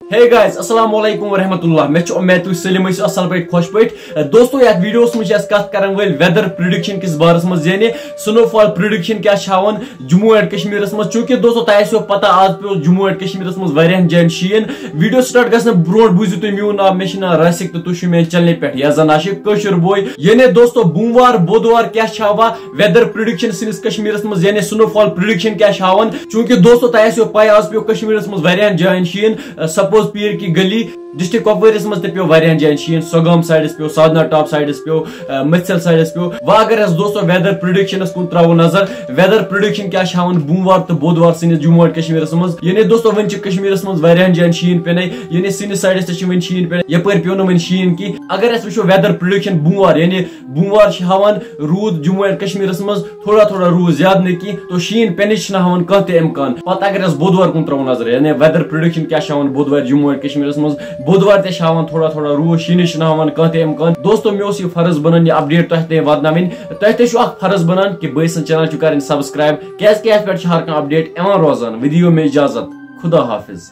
Hey guys, assalamu alaikum wa rahmatullah. मैं उम्मीद तुम सलिम असल पे खुश पे दोस्तों यार वीडियोस में कत कर वेदर प्रिडिक्शन किस बारस मज यानी स्नोफॉल प्रिडिक्शन क्या हावन जम्मू एंड कश्मीर मज चूंकि दोस्तों तह पता आज पे जम्मू एंड कश्मीर मज वारियान जायन शीन वीडियो स्टार्ट गस ब्रो बूझू तुम मोन नाम मे ना रसिक तो तुम मे चैनल पे या जन कशर बोय यानी दोस्तों बुमवार बुधवार क्या हावा वेदर प्रिडिक्शन सिंस कश्मीर मज यानी स्नोफॉल प्रिडिक्शन क्या हावन चूंकि दोस्तों तह पाई आज पे कश्मीर मज वारियान जायन शीन सपोज पीर की गली डिस्ट्रिक्ट कपवारिस मज पे वारियान जायन शीन सोगम साइडस पे साधना टॉप साइडस पे मत्सल साइडस पे वह अगर दोस्तों वेदर प्रिडिक्शन कुन त्रो नजर वेदर प्रिडिक्शन क्या हावन बुमवार तो बुधवार सिंस जम्मू एंड कश्मीर मज यानी दोस्तों वन कश्मीर मज वारियान जायन शीन पे यानी सिंस साइडस वन शीन पे यपर पे वन शीन की अगर वो वेदर प्रिडिक्शन बुमवार यानी बुमवार हावन रूद जम्मू एंड कश्मीर मज थोड़ा थोड़ा रूद ज्यादा नहीं की तो शीन पे हावन कह इम्कान पता अगर बुधवार कुन त्रो नजर यानी वेदर प्रिडिक्शन क्या हावन बुधवार जम्मू एंड कश्मीर मज बुधवार ते हावन थोड़ा थोड़ा रूद शीन हावन कह इम्कान दोस्तों मे यह फर्ज बनान यह अपडेट तह वातन तह फर्ज बनान कि बस चैनल कर सब्सक्राइब क्या पे हर कह अपडेट रोजान वीडियो में इजाजत खुदा हाफिज।